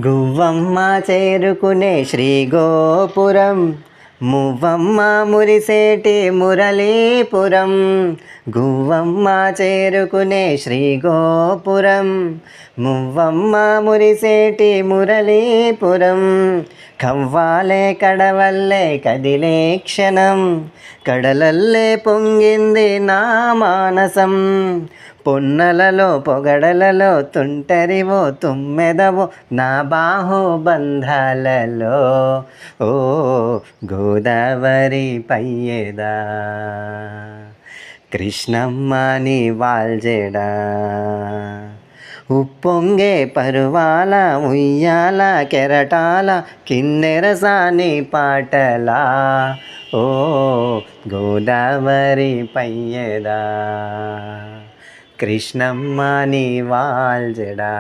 గువ్వమ్మ చేరుకునే శ్రీగోపురం, మువ్వమ్మ మురిసేటి మురళీపురం. గువ్వమ్మ చేరుకునే శ్రీగోపురం, మువ్వమ్మ మురిసేటి మురళీపురం. కవ్వాలే కడవల్లే కదిలే క్షణం, కడలల్లే పొంగింది నా మానసం. పొన్నలలో పొగడలలో తుంటరివో తుమ్మెదవో నా బాహుబంధాలలో. ఓ గోదావరి పయ్యేదా, కృష్ణమ్మ నీ వాల్జేడా. ఉప్పొంగే పరువాల ఉయ్యాల కెరటాల కిన్నెరసాని పాటలా. ఓ గోదావరి పయ్యేదా, కృష్ణమ్మ నీ వాల్జడా.